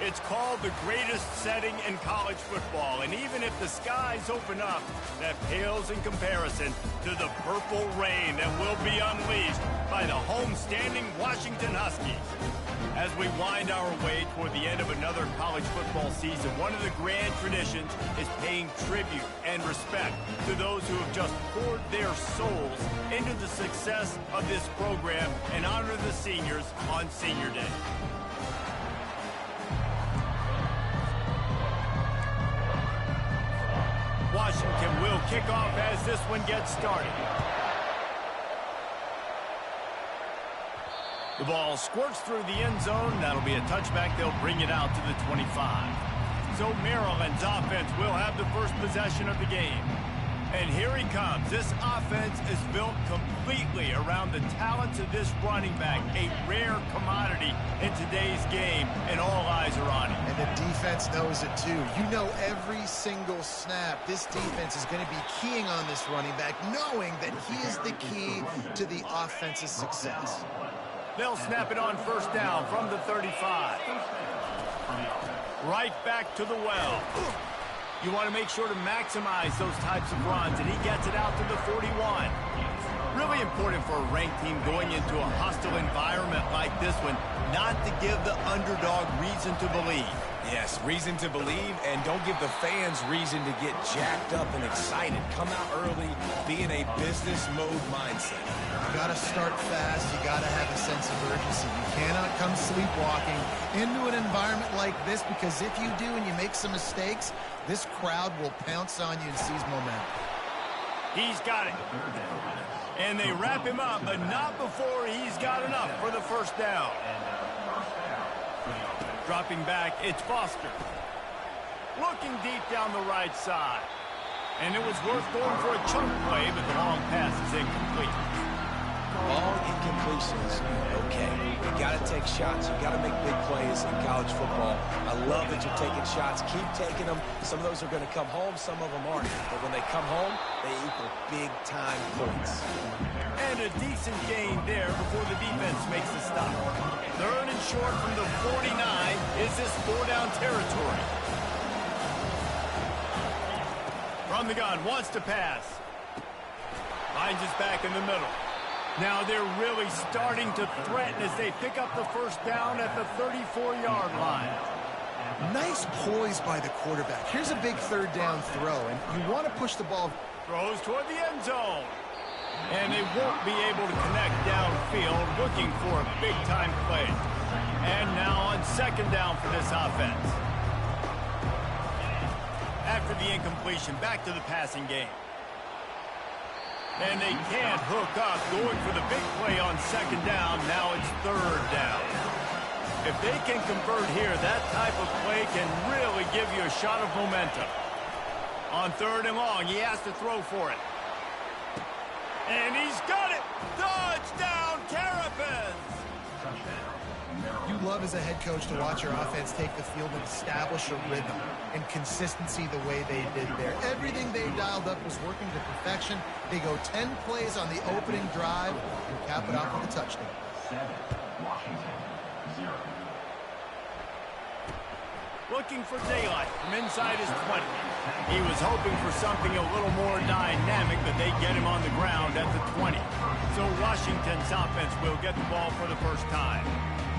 It's called the greatest setting in college football, and even if the skies open up, that pales in comparison to the purple rain that will be unleashed by the homestanding Washington Huskies. As we wind our way toward the end of another college football season, one of the grand traditions is paying tribute and respect to those who have just poured their souls into the success of this program and honor the seniors on Senior Day. Washington will kick off as this one gets started. The ball squirts through the end zone. That'll be a touchback. They'll bring it out to the 25. So Maryland's offense will have the first possession of the game. And here he comes. This offense is built completely around the talents of this running back, a rare commodity in today's game, and all eyes are on him. And the defense knows it too. You know every single snap, this defense is going to be keying on this running back, knowing that he is the key to the offense's success. They'll snap it on first down from the 35. Right back to the well. You want to make sure to maximize those types of runs, and he gets it out to the 41. Really important for a ranked team going into a hostile environment like this one, not to give the underdog reason to believe. Yes, reason to believe, and don't give the fans reason to get jacked up and excited. Come out early, be in a business mode mindset. You got to start fast. You got to have a sense of urgency. You cannot come sleepwalking into an environment like this, because if you do and you make some mistakes, this crowd will pounce on you and seize momentum. He's got it. And they wrap him up, but not before he's got enough for the first down. Dropping back, it's Foster. Looking deep down the right side. And it was worth going for a chunk play, but the long pass is incomplete. Long incompletions, okay. You got to take shots. You got to make big plays in college football. I love that you're taking shots. Keep taking them. Some of those are going to come home. Some of them aren't. But when they come home, they equal big-time points. And a decent gain there before the defense makes the stop. Third and short from the 49. Is this four-down territory? From the gun, wants to pass. Finds his back in the middle. Now they're really starting to threaten as they pick up the first down at the 34-yard line. Nice poise by the quarterback. Here's a big third down throw, and you want to push the ball. Throws toward the end zone. And they won't be able to connect downfield, looking for a big-time play. And now on second down for this offense. After the incompletion, back to the passing game. And they can't hook up, going for the big play on second down. Now it's third down. If they can convert here, that type of play can really give you a shot of momentum. On third and long, he has to throw for it. And he's got it! Touchdown, Terrapins! You love as a head coach to watch your offense take the field and establish a rhythm and consistency the way they did there. Everything they dialed up was working to perfection. They go 10 plays on the opening drive and cap it off with a touchdown. 7, Washington, 0. Looking for daylight from inside his 20. He was hoping for something a little more dynamic, but they get him on the ground at the 20. So Washington's offense will get the ball for the first time.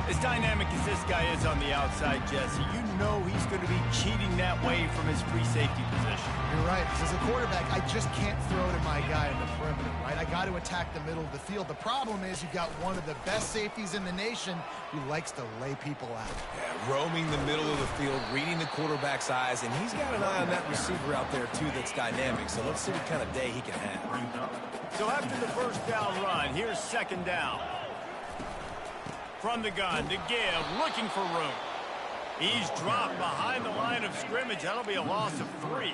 As dynamic as this guy is on the outside, Jesse, you know he's going to be cheating that way from his free safety position. You're right. As a quarterback, I just can't throw to my guy in the perimeter, right? I got to attack the middle of the field. The problem is you've got one of the best safeties in the nation who likes to lay people out. Yeah, roaming the middle of the field, reading the quarterback's eyes, and he's got an eye on that receiver out there, too, that's dynamic. So let's see what kind of day he can have. So after the first down run, here's second down. From the gun to give, looking for room. He's dropped behind the line of scrimmage. That'll be a loss of 3.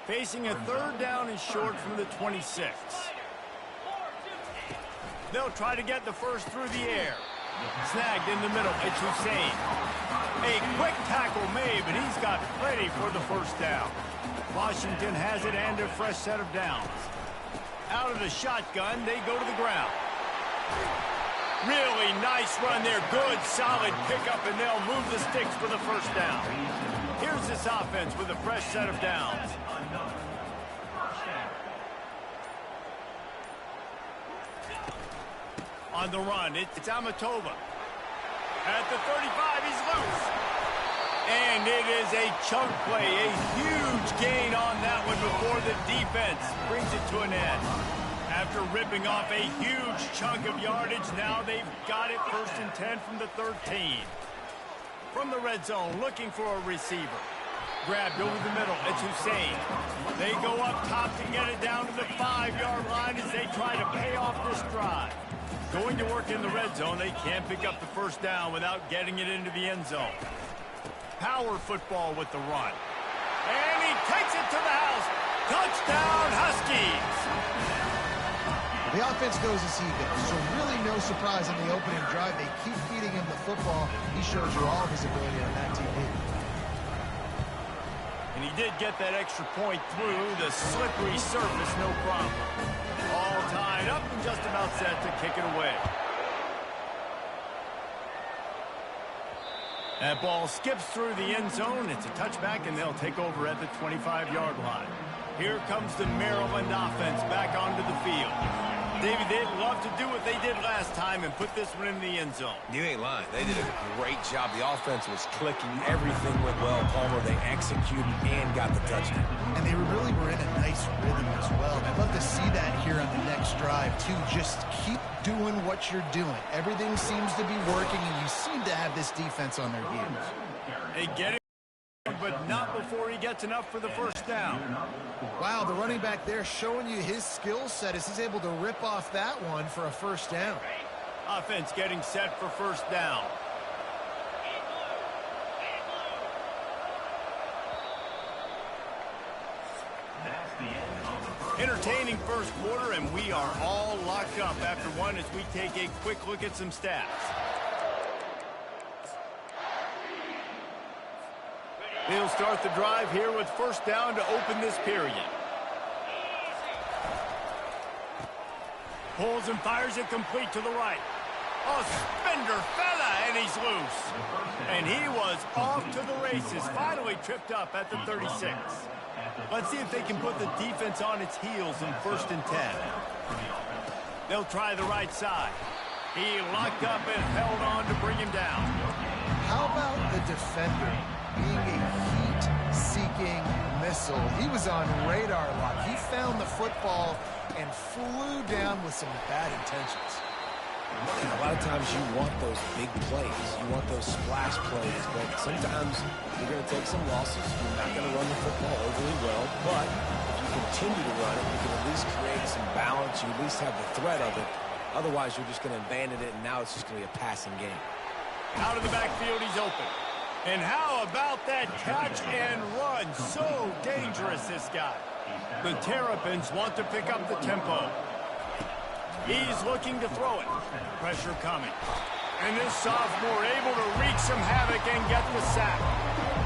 Facing a third down and short from the 26. They'll try to get the first through the air. Snagged in the middle, it's Hussein. A quick tackle made, but he's got plenty for the first down. Washington has it and a fresh set of downs. Out of the shotgun, they go to the ground. Really nice run there. Good, solid pickup, and they'll move the sticks for the first down. Here's this offense with a fresh set of downs. On the run, it's Amatova. At the 35, he's loose. And it is a chunk play, a huge gain on that one before the defense brings it to an end. After ripping off a huge chunk of yardage, now they've got it 1st and 10 from the 13. From the red zone, looking for a receiver. Grabbed over the middle, it's Hussein. They go up top to get it down to the 5-yard line as they try to pay off this drive. Going to work in the red zone, they can't pick up the first down without getting it into the end zone. Power football with the run. And he takes it to the house. Touchdown, Huskies! The offense goes as he goes, so really no surprise in the opening drive. They keep feeding him the football. He shows you all of his ability on that TV. And he did get that extra point through the slippery surface, no problem. All tied up and just about set to kick it away. That ball skips through the end zone. It's a touchback, and they'll take over at the 25-yard line. Here comes the Maryland offense back onto the field. David, they'd love to do what they did last time and put this one in the end zone. You ain't lying. They did a great job. The offense was clicking. Everything went well, Palmer. They executed and got the touchdown. And they really were in a nice rhythm as well. I'd love to see that here on the next drive, too. Just keep doing what you're doing. Everything seems to be working, and you seem to have this defense on their heels. They get it, but not before he gets enough for the first down. Wow, the running back there showing you his skill set as he's able to rip off that one for a first down. Offense getting set for first down. Entertaining first quarter, and we are all locked up after one as we take a quick look at some stats. They'll start the drive here with first down to open this period. Pulls and fires it complete to the right. Oh, spender fella, and he's loose. And he was off to the races, finally tripped up at the 36. Let's see if they can put the defense on its heels in 1st and 10. They'll try the right side. He locked up and held on to bring him down. How about the defender being a heat-seeking missile? He was on radar lock. He found the football and flew down with some bad intentions. And a lot of times you want those big plays. You want those splash plays, but sometimes you're going to take some losses. You're not going to run the football overly well, but if you continue to run it, you can at least create some balance. You at least have the threat of it. Otherwise, you're just going to abandon it, and now it's just going to be a passing game. Out of the backfield, he's open. And how about that catch and run? So dangerous, this guy. The Terrapins want to pick up the tempo. He's looking to throw it. Pressure coming. And this sophomore able to wreak some havoc and get the sack.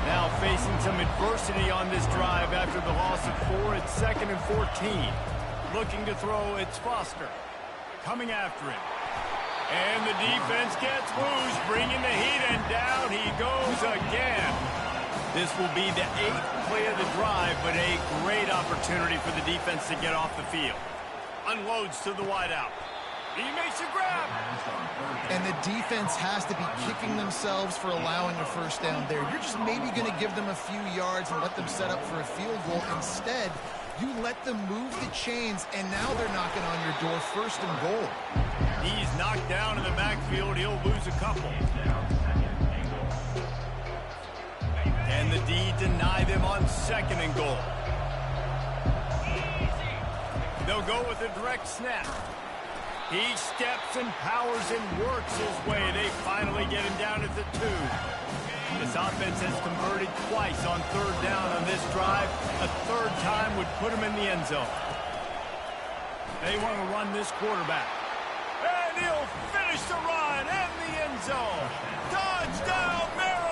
Now facing some adversity on this drive after the loss of 4 at 2nd and 14. Looking to throw, it's Foster. Coming after him. And the defense gets loose, bringing the heat, and down he goes again. This will be the 8th play of the drive, but a great opportunity for the defense to get off the field. Unloads to the wideout. He makes a grab. And the defense has to be kicking themselves for allowing a first down there. You're just maybe going to give them a few yards and let them set up for a field goal. Instead, you let them move the chains, and now they're knocking on your door 1st and goal. He's knocked down in the backfield. He'll lose a couple. And the D deny them on 2nd and goal. They'll go with a direct snap. He steps and powers and works his way. They finally get him down at the 2. This offense has converted twice on 3rd down on this drive. A 3rd time would put him in the end zone. They want to run this quarterback. And he'll finish the run in the end zone. Touchdown, Maryland!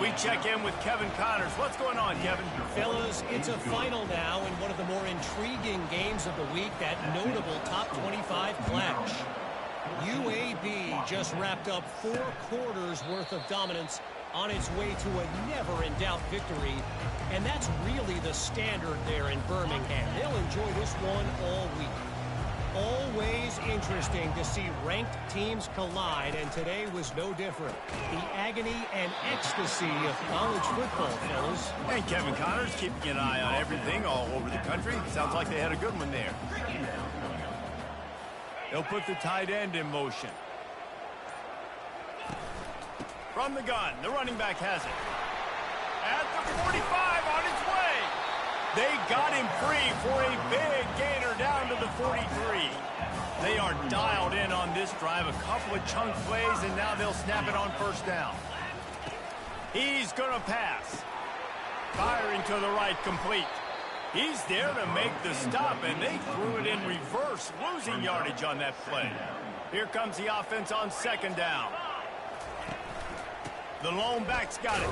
We check in with Kevin Connors. What's going on, Kevin? Fellas, it's a final now in one of the more intriguing games of the week, that notable top 25 clash. UAB just wrapped up 4 quarters worth of dominance on its way to a never-in-doubt victory. And that's really the standard there in Birmingham. They'll enjoy this one all week. Always interesting to see ranked teams collide, and today was no different. The agony and ecstasy of college football, fellas. And Kevin Connors keeping an eye on everything all over the country. Sounds like they had a good one there. They'll put the tight end in motion. From the gun, the running back has it. At the 45, on its way. They got him free for a big gainer down to the 43. They are dialed in on this drive. A couple of chunk plays, and now they'll snap it on first down. He's going to pass. Firing to the right, complete. He's there to make the stop, and they threw it in reverse, losing yardage on that play. Here comes the offense on second down. The lone back's got it.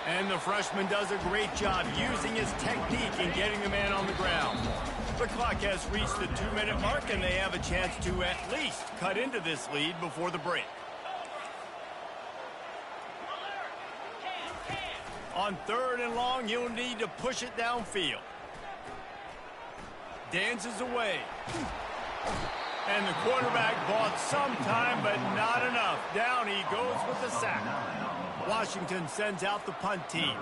And the freshman does a great job using his technique and getting the man on the ground. The clock has reached the 2-minute mark, and they have a chance to at least cut into this lead before the break. On 3rd and long, you'll need to push it downfield. Dances away. And the quarterback bought some time, but not enough. Down he goes with the sack. Washington sends out the punt team.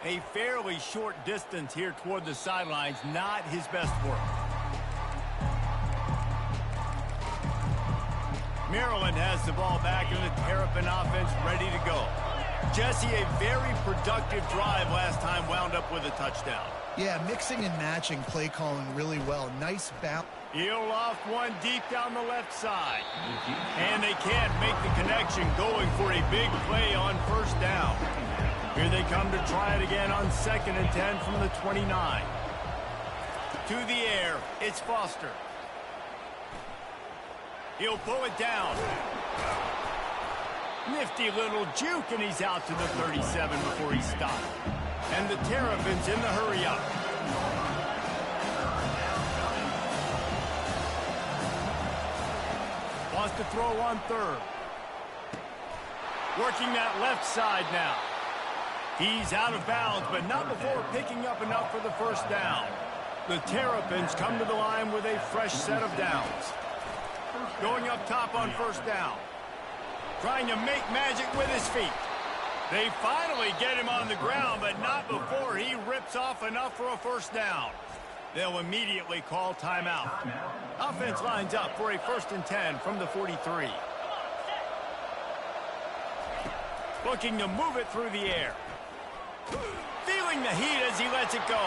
A fairly short distance here toward the sidelines, not his best work. Maryland has the ball back, and the Terrapin offense ready to go. Jesse, a very productive drive last time, wound up with a touchdown. Yeah, mixing and matching play calling really well. Nice bounce. He'll loft one deep down the left side. And they can't make the connection, going for a big play on first down. Here they come to try it again on 2nd and 10 from the 29. To the air, it's Foster. He'll pull it down. Nifty little juke, and he's out to the 37 before he stopped. And the Terrapins in the hurry-up. Wants to throw on 3rd. Working that left side now. He's out of bounds, but not before picking up enough for the first down. The Terrapins come to the line with a fresh set of downs. Going up top on first down. Trying to make magic with his feet. They finally get him on the ground, but not before he rips off enough for a first down. They'll immediately call timeout. Offense lines up for a 1st and 10 from the 43. Looking to move it through the air. Feeling the heat as he lets it go.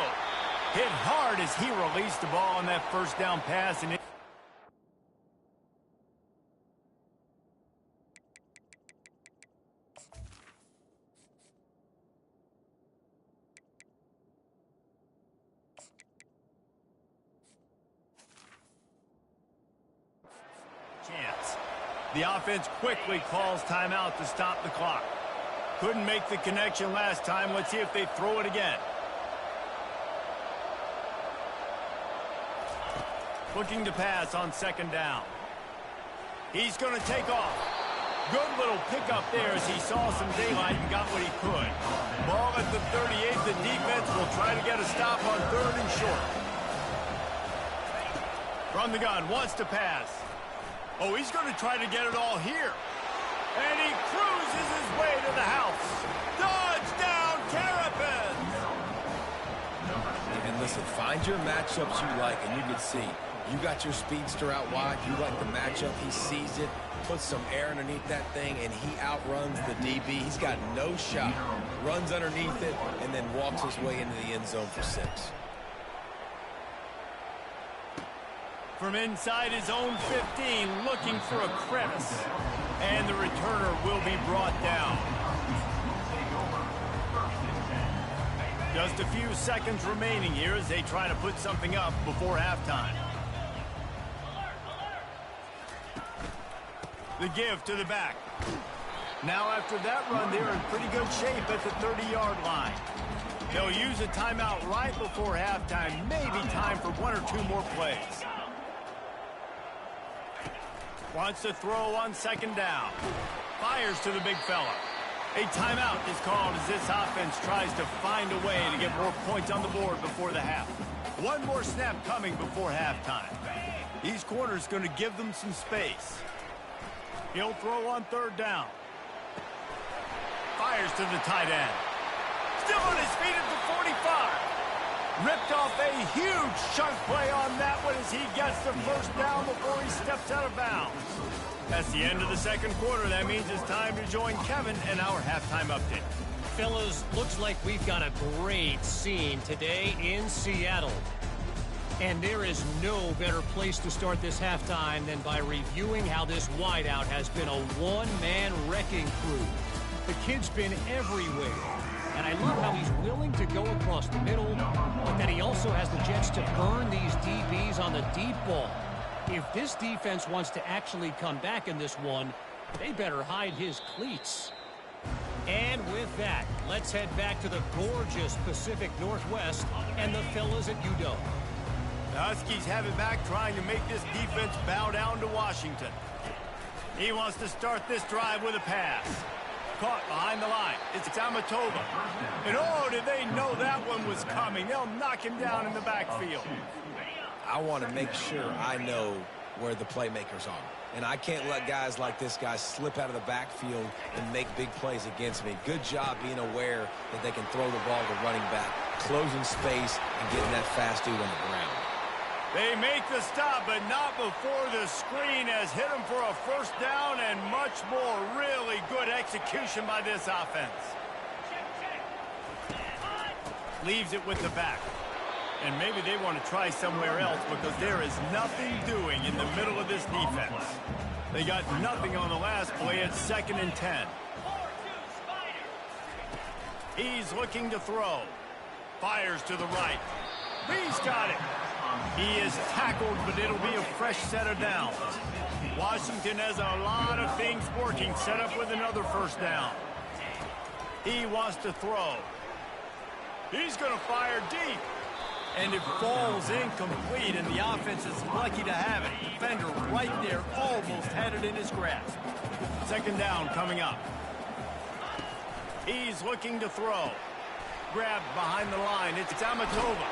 Hit hard as he released the ball on that first down pass. And chance. The offense quickly calls timeout to stop the clock. Couldn't make the connection last time. Let's see if they throw it again. Looking to pass on 2nd down. He's going to take off. Good little pickup there as he saw some daylight and got what he could. Ball at the 38. The defense will try to get a stop on 3rd and short. From the gun, wants to pass. Oh, he's going to try to get it all here. And he cruises his way to the house. Touchdown, Terrapins! And listen, find your matchups you like, and you can see. You got your speedster out wide. You like the matchup. He sees it, puts some air underneath that thing, and he outruns the DB. He's got no shot. Runs underneath it, and then walks his way into the end zone for 6. From inside his own 15, looking for a crevice. And the returner will be brought down. Just a few seconds remaining here as they try to put something up before halftime. The give to the back. Now after that run, they're in pretty good shape at the 30-yard line. They'll use a timeout right before halftime. Maybe time for 1 or 2 more plays. Wants to throw on 2nd down. Fires to the big fella. A timeout is called as this offense tries to find a way to get more points on the board before the half. 1 more snap coming before halftime. These corners going to give them some space. He'll throw on 3rd down. Fires to the tight end. Still on his feet at the 45. Ripped off a huge chunk play on that one as he gets the 1st down before he steps out of bounds. That's the end of the 2nd quarter. That means it's time to join Kevin in our halftime update. Fellas, looks like we've got a great scene today in Seattle. And there is no better place to start this halftime than by reviewing how this wideout has been a one-man wrecking crew. The kid's been everywhere. And I love how he's willing to go across the middle, but that he also has the jets to burn these DBs on the deep ball. If this defense wants to actually come back in this one, they better hide his cleats. And with that, let's head back to the gorgeous Pacific Northwest and the fellas at UW. The Huskies have it back, trying to make this defense bow down to Washington. He wants to start this drive with a pass. Caught behind the line. It's Amatova. And oh, did they know that one was coming. They'll knock him down in the backfield. I want to make sure I know where the playmakers are. And I can't let guys like this guy slip out of the backfield and make big plays against me. Good job being aware that they can throw the ball to running back, closing space, and getting that fast dude on the ground. They make the stop, but not before the screen has hit him for a 1st down and much more. Really good execution by this offense. Leaves it with the back. And maybe they want to try somewhere else because there is nothing doing in the middle of this defense. They got nothing on the last play at 2nd and 10. He's looking to throw. Fires to the right. He's got it. He is tackled, but it'll be a fresh set of downs. Washington has a lot of things working. Set up with another 1st down. He wants to throw. He's going to fire deep. And it falls incomplete, and the offense is lucky to have it. Defender right there almost had it in his grasp. 2nd down coming up. He's looking to throw. Grabbed behind the line. It's Amatova.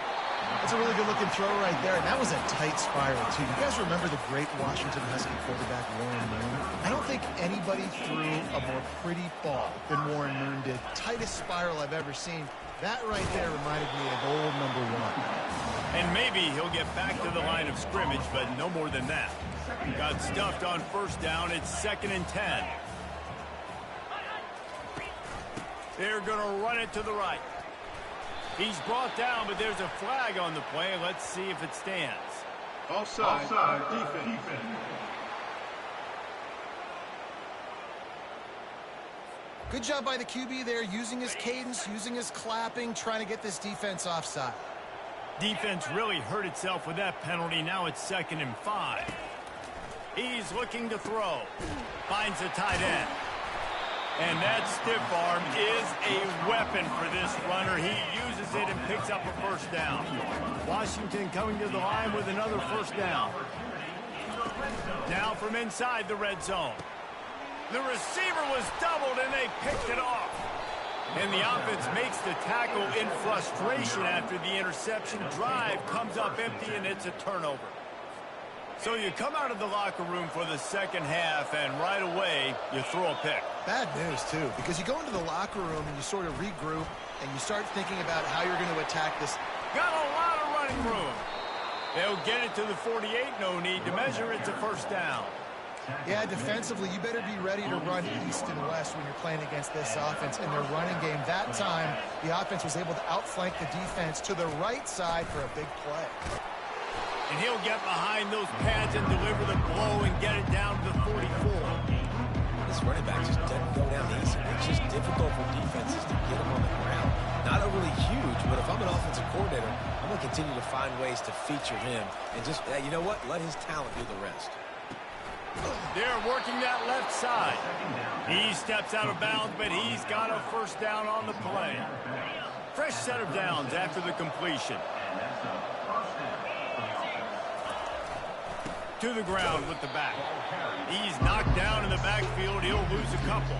That's a really good-looking throw right there, and that was a tight spiral, too. You guys remember the great Washington Husky quarterback Warren Moon? I don't think anybody threw a more pretty ball than Warren Moon did. Tightest spiral I've ever seen. That right there reminded me of old number 1. And maybe he'll get back to the line of scrimmage, but no more than that. Got stuffed on 1st down. It's 2nd and 10. They're going to run it to the right. He's brought down, but there's a flag on the play. Let's see if it stands. Offside. Defense. Good job by the QB there, using his cadence, using his clapping, trying to get this defense offside. Defense really hurt itself with that penalty. Now it's 2nd and 5. He's looking to throw. Finds a tight end. And that stiff arm is a weapon for this runner. He uses it and picks up a 1st down. Washington coming to the line with another 1st down. Now from inside the red zone. The receiver was doubled, and they picked it off. And the offense makes the tackle in frustration after the interception. Drive comes up empty, and it's a turnover. So you come out of the locker room for the 2nd half, and right away, you throw a pick. Bad news, too, because you go into the locker room and you sort of regroup, and you start thinking about how you're going to attack this. Got a lot of running room. They'll get it to the 48, no need to measure. It's a 1st down. Yeah, defensively, you better be ready to run east and west when you're playing against this offense in their running game. That time, the offense was able to outflank the defense to the right side for a big play. And he'll get behind those pads and deliver the blow and get it down to the 44. This running back just doesn't go down easy. It's just difficult for defenses to get him on the ground. Not overly huge, but if I'm an offensive coordinator, I'm going to continue to find ways to feature him. And just, you know what? Let his talent do the rest. They're working that left side. He steps out of bounds, but he's got a 1st down on the play. Fresh set of downs after the completion. To the ground with the back. He's knocked down in the backfield. He'll lose a couple.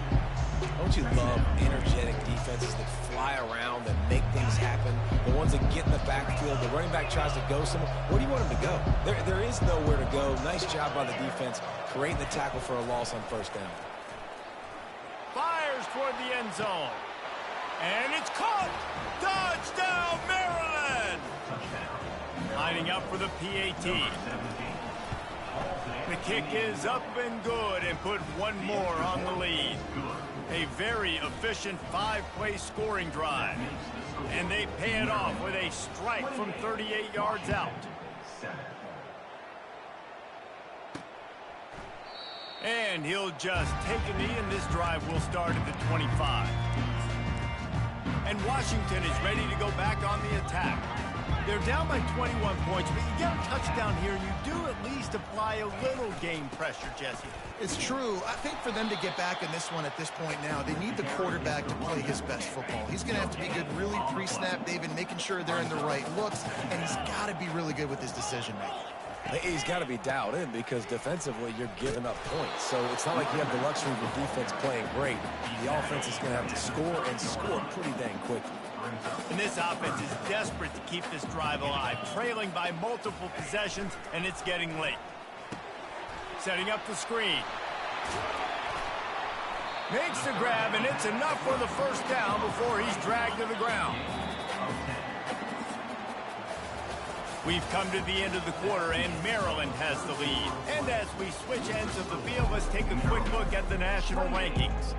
Don't you love energetic defenses that fly around and make things happen? The ones that get in the backfield, the running back tries to go somewhere. Where do you want him to go? There is nowhere to go. Nice job by the defense creating the tackle for a loss on first down. Fires toward the end zone. And it's caught! Touchdown, Maryland! Lining up for the PAT. The kick is up and good and put one more on the lead. A very efficient 5-play scoring drive. And they pay it off with a strike from 38 yards out. And he'll just take a knee, and this drive will start at the 25. And Washington is ready to go back on the attack. They're down by 21 points, but you get a touchdown here, and you do at least apply a little game pressure, Jesse. It's true. I think for them to get back in this one at this point now, they need the quarterback to play his best football. He's going to have to be good really pre-snap, David, making sure they're in the right looks, and he's got to be really good with his decision-making. He's got to be dialed in because defensively you're giving up points. So it's not like you have the luxury of the defense playing great. The offense is going to have to score and score pretty dang quickly. And this offense is desperate to keep this drive alive, trailing by multiple possessions, and it's getting late. Setting up the screen. Makes the grab, and it's enough for the first down before he's dragged to the ground. We've come to the end of the quarter, and Maryland has the lead. And as we switch ends of the field, let's take a quick look at the national rankings.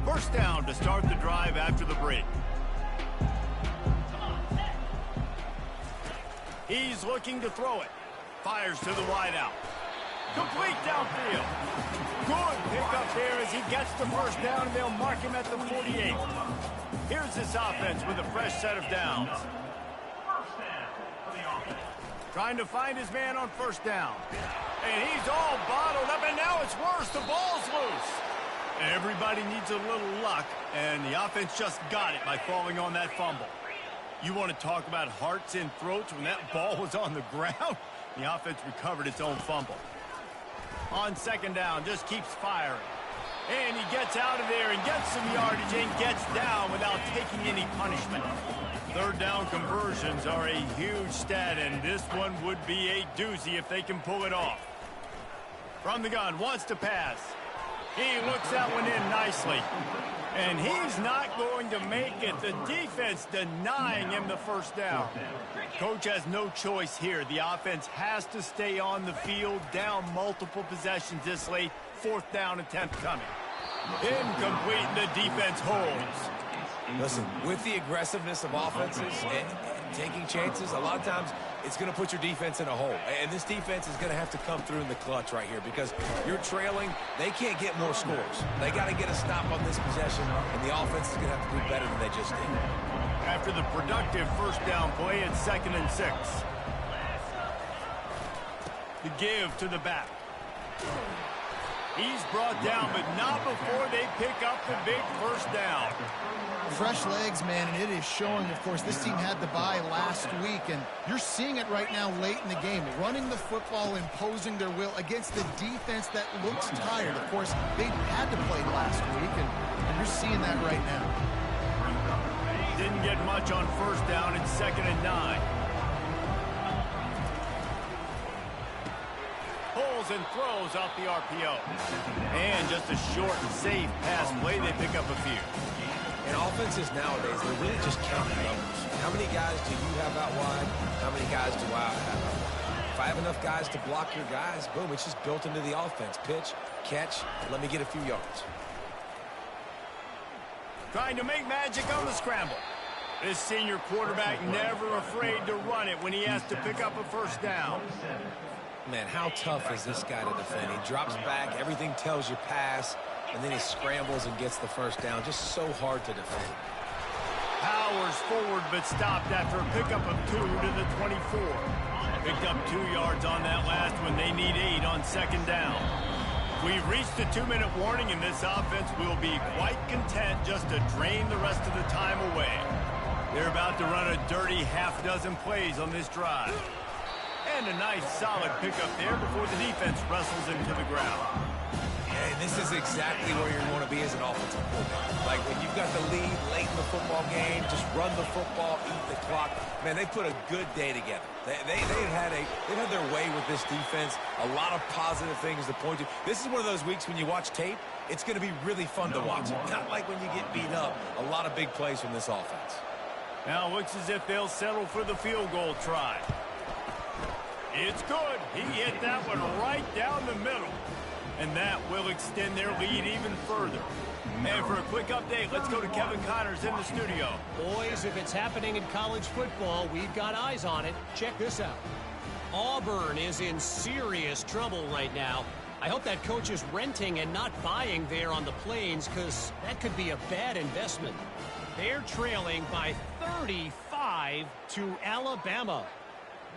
First down to start the drive after the break. He's looking to throw it. Fires to the wideout. Complete downfield. Good pickup there as he gets the first down, and they'll mark him at the 48. Here's this offense with a fresh set of downs. Trying to find his man on first down. And he's all bottled up, and now it's worse. The ball's loose. Everybody needs a little luck, and the offense just got it by falling on that fumble. You want to talk about hearts and throats when that ball was on the ground? The offense recovered its own fumble. On second down, just keeps firing. And he gets out of there and gets some yardage and gets down without taking any punishment. Third down conversions are a huge stat, and this one would be a doozy if they can pull it off. From the gun, wants to pass. He looks that one in nicely. And he's not going to make it. The defense denying him the first down. Coach has no choice here. The offense has to stay on the field, down multiple possessions this late. Fourth down attempt coming. Incomplete, and the defense holds. Listen, with the aggressiveness of offenses and taking chances, a lot of times it's going to put your defense in a hole. And this defense is going to have to come through in the clutch right here because you're trailing. They can't get more scores. They got to get a stop on this possession, and the offense is going to have to do better than they just did. After the productive first down play, it's 2nd and 6. The give to the back. He's brought down, but not before they pick up the big first down. Fresh legs, man, and it is showing, of course, this team had the bye last week, and you're seeing it right now late in the game. Running the football, imposing their will against the defense that looks tired. Of course, they had to play last week, and you're seeing that right now. Didn't get much on first down in 2nd and 9. Pulls and throws out the RPO. And just a short and safe pass play, they pick up a few. And offenses nowadays, they're really just counting numbers. How many guys do you have out wide? How many guys do I have out wide? If I have enough guys to block your guys, boom, it's just built into the offense. Pitch, catch, let me get a few yards. Trying to make magic on the scramble. This senior quarterback never afraid to run it when he has to pick up a first down. Man, how tough is this guy to defend? He drops back, everything tells you pass, and then he scrambles and gets the first down. Just so hard to defend. Powers forward, but stopped after a pickup of 2 to the 24. Picked up 2 yards on that last one. They need 8 on second down. We've reached the 2-minute warning, and this offense will be quite content just to drain the rest of the time away. They're about to run a dirty half-dozen plays on this drive. And a nice solid pickup there before the defense wrestles him to the ground. And this is exactly where you want to be as an offensive coordinator. Like when you've got the lead late in the football game, just run the football, eat the clock. Man, they put a good day together. They've had their way with this defense. A lot of positive things to point to. This is one of those weeks when you watch tape, it's going to be really fun to watch. Not like when you get beat up. A lot of big plays from this offense. Now it looks as if they'll settle for the field goal try. It's good. He hit that one right down the middle. And that will extend their lead even further. And for a quick update, let's go to Kevin Connors in the studio. Boys, if it's happening in college football, we've got eyes on it. Check this out. Auburn is in serious trouble right now. I hope that coach is renting and not buying there on the plains, because that could be a bad investment. They're trailing by 35 to Alabama.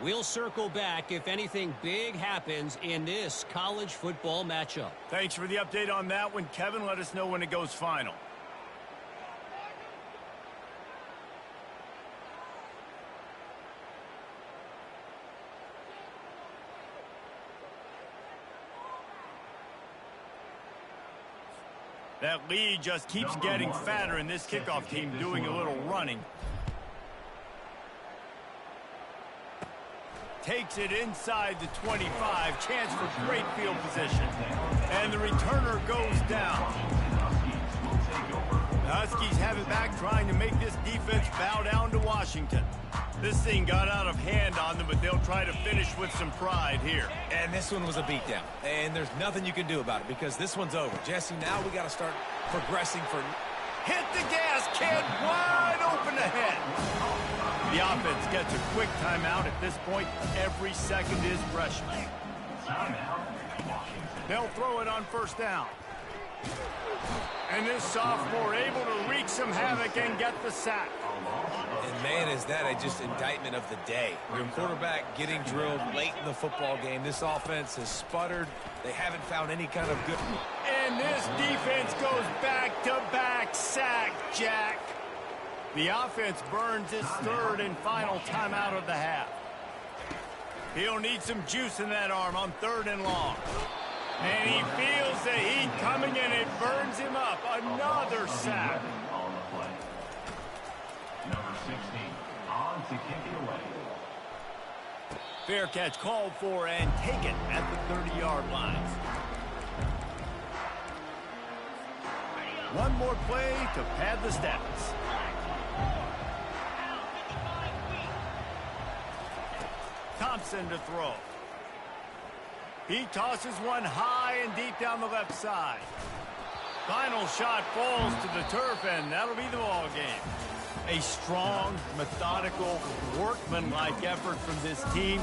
We'll circle back if anything big happens in this college football matchup. Thanks for the update on that one, Kevin. Let us know when it goes final. That lead just keeps getting fatter, and this kickoff team doing a little running. Takes it inside the 25. Chance for great field position. And the returner goes down. The Huskies have it back, trying to make this defense bow down to Washington. This thing got out of hand on them, but they'll try to finish with some pride here. And this one was a beatdown. And there's nothing you can do about it because this one's over. Jesse, now we got to start progressing for... Hit the gas, kid. Wide open ahead. The offense gets a quick timeout. At this point, every second is precious. They'll throw it on first down. And this sophomore able to wreak some havoc and get the sack. And man, is that just indictment of the day. Your quarterback getting drilled late in the football game. This offense has sputtered. They haven't found any kind of good... And this defense goes back-to-back sack, Jack. The offense burns its third and final timeout of the half. He'll need some juice in that arm on 3rd and long. And he feels the heat coming, and it burns him up. Another sack. Number 16, on to kick it away. Fair catch called for and taken at the 30-yard lines. One more play to pad the stats. Thompson to throw. He tosses one high and deep down the left side. Final shot falls to the turf, and that'll be the ball game. A strong, methodical, workmanlike effort from this team.